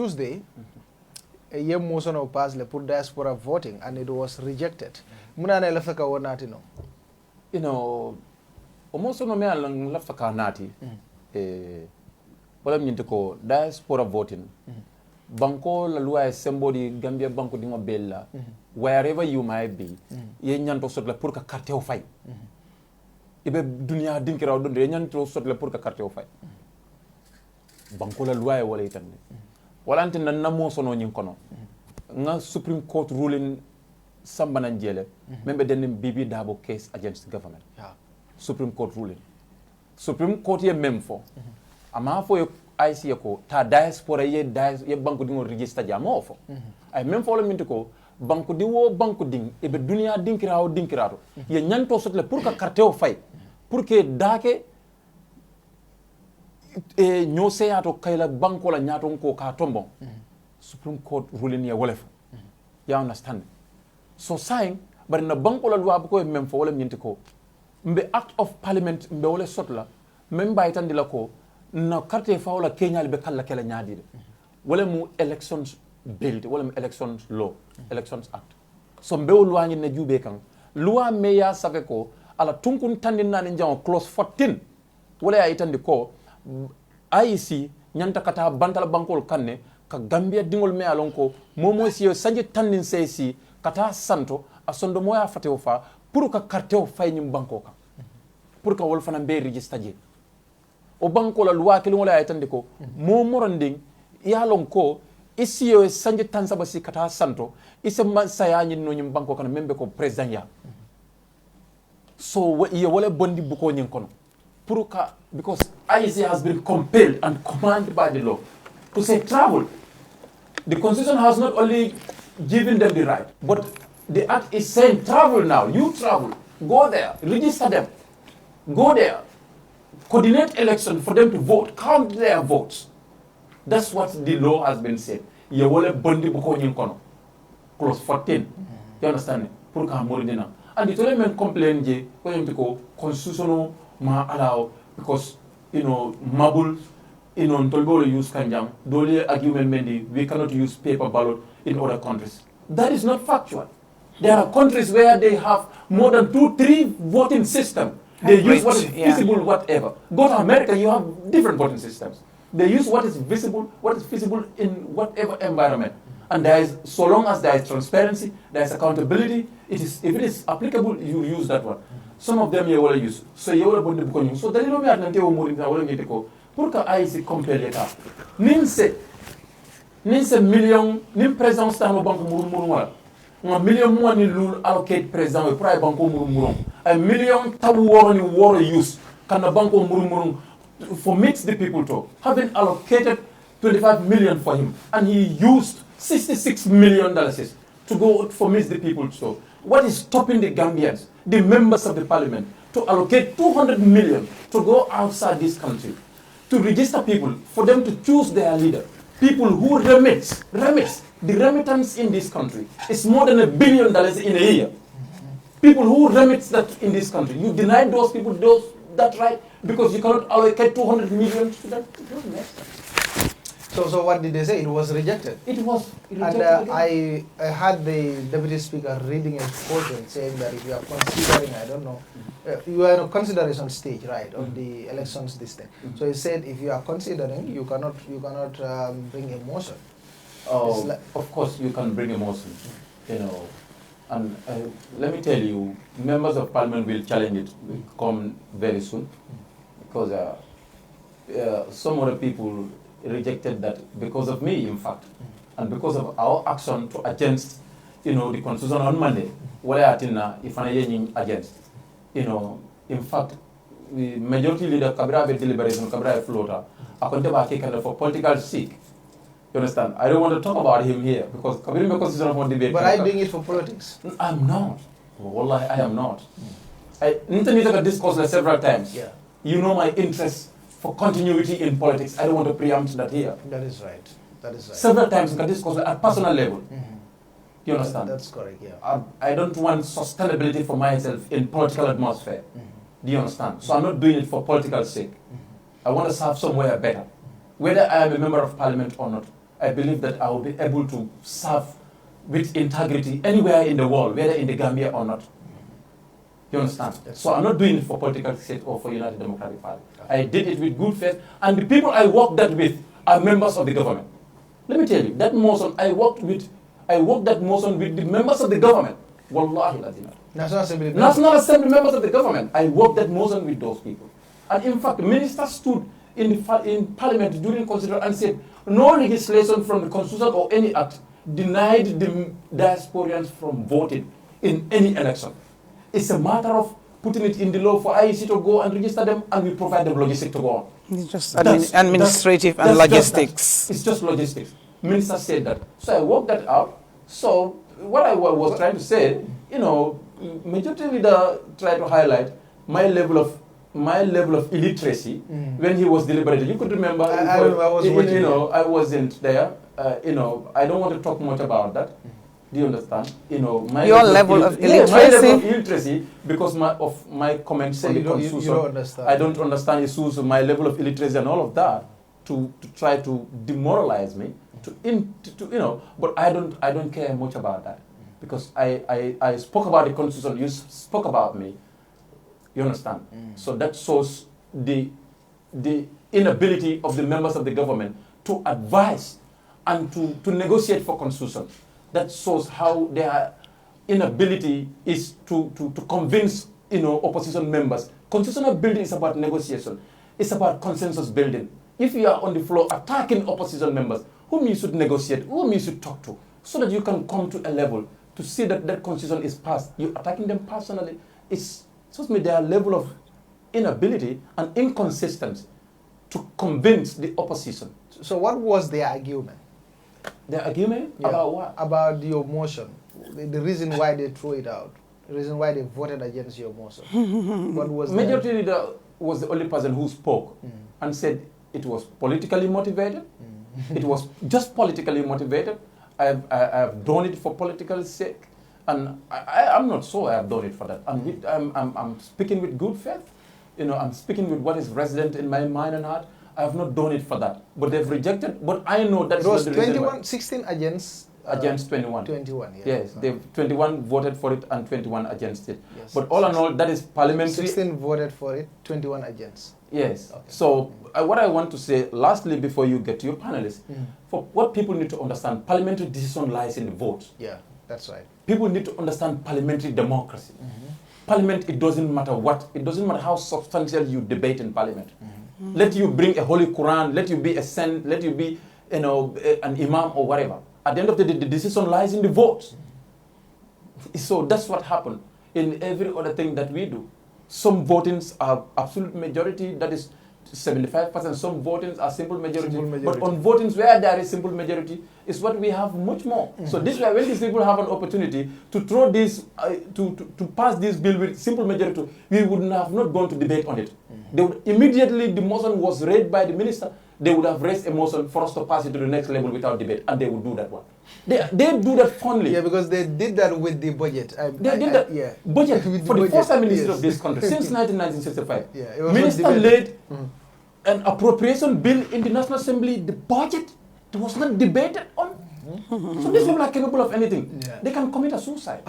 Tuesday, a year motion of passed put diaspora voting, and it was rejected. Muna na lafaka wonati no. You know, almost no me alang lafaka nati. Wala mnyinte ko diaspora voting. Banko la loi somebody Gambia banko dingo bella. Wherever you might be, ye nyanto sot la pour ka carte o fay. Ibe dunia dinkira o donde ye nyanto sot la pour ka carte o fay. Banko la loi wala itande. Wala ante na namo sono nyin kono. Nga Supreme Court ruling sambana njele. Membe denim bibi dabo case against the government. Supreme Court ruling. Supreme Court ye memfo. Ama fo IC ko ta diaspora ye banko dingo register jamo fo. Ay memfo la minti ko banko di wo banko ding e be dunia dinkira o dinkirato. Ye nyanto sotle pour ka carte o fay. Pour que dake e nyose ato kayla banko la nyato ko ka tombon. Supreme Court ruling ya wolef. Ya understand. So saying but na banko la loi ko memfo wala minti ko mbe act of parliament mbe wala sotla memba itandi la ko na carte fawla Kenya be kala kala nyaadi de wala mu elections bill wala mu elections law elections act so mbe loi ngi ne jube kan loi me ya save ko ala tunkun tandin nani jaw clause 14 wala ya itandi ko IEC nyanta kata bantala bankol kanne ka Gambia dingol me alon ko momo si sanje tandin sesi kata santo asondo moya fateo fa pour ka carte o fay nyim banko kan pour ka wol fana be register je o banko la loi kili wala aytande ko mo moranding yalon ko isi yo sanje tansa basi kata santo ise man sayani no nyim banko kana membe ko president ya so ye wala bondi buko nyin kono pour ka because IEC has been compelled and commanded by the law to say travel. The constitution has not only given them the right, but the act is saying travel now. You travel, go there, register them, go there. Coordinate election for them to vote, count their votes. That's what the law has been said. You will bondi buko kono. Clause 14. You understand? Pour ka moridina. And the men complain je ko constitutional ma allow because mabul Ntolbolo use kanjam, dole argument mendi we cannot use paper ballot in other countries. That is not factual. There are countries where they have more than 2-3 voting systems. They use what is visible, whatever. Go to America, you have different voting systems. They use what is visible in whatever environment. And there is, so long as there is transparency, there is accountability, if it is applicable, you use that one. Some of them you will use. So you will put the so there is no matter until we move pour que IEC complet l'État. Ninse million, nin présence dans le banque murumurumala. Un million moins ni lul allocate présent et pour ay banque murumurum. A million tabu woro ni woro use can the banque murumurum for mix the people to having allocated 25 million for him and he used $66 million to go for mix the people to. What is stopping the Gambians, the members of the parliament, to allocate 200 million to go outside this country? To register people, for them to choose their leader. People who remits. The remittance in this country is more than $1 billion in a year. People who remits that in this country. You deny those people that right because you cannot allocate 200 million to them. It doesn't make sense. So what did they say? It was rejected. It was rejected. And I heard the deputy speaker reading a portion saying that if you are considering, I don't know, you are in a consideration stage, right, of the elections this thing. So he said if you are considering, you cannot bring a motion. Oh, of course you can bring a motion, and let me tell you, members of parliament will challenge it, will come very soon, because some other people rejected that because of me, in fact, and because of our action to against, the constitution on Monday. What I if I against, in fact, the majority leader Kabira deliberation Kabira floater, I for political sake. You understand? I don't want to talk about him here because Kabira constitution for debate. But I'm doing it for politics. I'm not. Wallahi, I am not. I need discussed several times. Yeah. You know my interest for continuity in politics. I don't want to preempt that here. That is right. Several times we can discuss at personal level. You understand? That's correct, yeah. I don't want sustainability for myself in political atmosphere. Do you understand? So I'm not doing it for political sake. I want to serve somewhere better. Whether I am a member of parliament or not, I believe that I will be able to serve with integrity anywhere in the world, whether in the Gambia or not. You understand? So I'm not doing it for political sake or for United Democratic Party. I did it with good faith, and the people I worked that with are members of the government. Let me tell you, that motion I worked that motion with the members of the government. Wallahi lazim. National Assembly. National Assembly members of the government. I worked that motion with those people. And in fact, the minister stood in Parliament during consideration and said, no legislation from the Constitution or any act denied the diasporans from voting in any election. It's a matter of putting it in the law for IEC to go and register them, and we provide them logistics to go on. It's just administrative and logistics. It's just logistics. Minister said that. So I worked that out. So what I was trying to say, majority leader tried to highlight my level of illiteracy when he was deliberating. You could remember. I wasn't there. I don't want to talk much about that. Do you understand? Your level of illiteracy. My level of illiteracy, because of my comments on the Constitution. You don't understand. I don't understand issues of my level of illiteracy and all of that to try to demoralize me. But I don't care much about that, because I spoke about the Constitution. You spoke about me. You understand? So that shows the inability of the members of the government to advise and to negotiate for Constitution. That shows how their inability is to convince opposition members. Constitutional building is about negotiation. It's about consensus building. If you are on the floor attacking opposition members, whom you should negotiate, whom you should talk to, so that you can come to a level to see that that constitution is passed. You're attacking them personally. It shows me their level of inability and inconsistency to convince the opposition. So what was their argument? Their argument? Yeah. About what? About your motion. The reason why they threw it out. The reason why they voted against your motion. What was Majority leader was the only person who spoke and said it was politically motivated. It was just politically motivated. I have done it for political sake. And I'm not sure I have done it for that. I'm speaking with good faith. I'm speaking with what is resident in my mind and heart. I have not done it for that. But they've rejected. But I know that's not the reason why. 16 against... against 21. 21, yeah. Yes, 21 voted for it and 21 against it. Yes. But all in all, that is parliamentary. 16 voted for it, 21 against. Yes. Okay. So what I want to say, lastly, before you get to your panelists, for what people need to understand, parliamentary decision lies in the vote. Yeah, that's right. People need to understand parliamentary democracy. Parliament, it doesn't matter what, it doesn't matter how substantial you debate in parliament. Let you bring a Holy Quran, let you be a saint, let you be an imam or whatever. At the end of the day, the decision lies in the vote. So that's what happened in every other thing that we do. Some votings are absolute majority, that is 75%. Some votings are simple majority. But on votings where there is simple majority is what we have much more. So this way, when these people have an opportunity to throw this, to pass this bill with simple majority, we would have not gone to debate on it. They would immediately, the motion was read by the minister, they would have raised a motion for us to pass it to the next level without debate, and they would do that one. They do that fondly. Yeah, because they did that with the budget. They did that budget for the first time in the history of this country since 1965. Yeah, Minister laid an appropriation bill in the National Assembly. The budget was not debated on. So these people are capable of anything. Yeah. They can commit a suicide.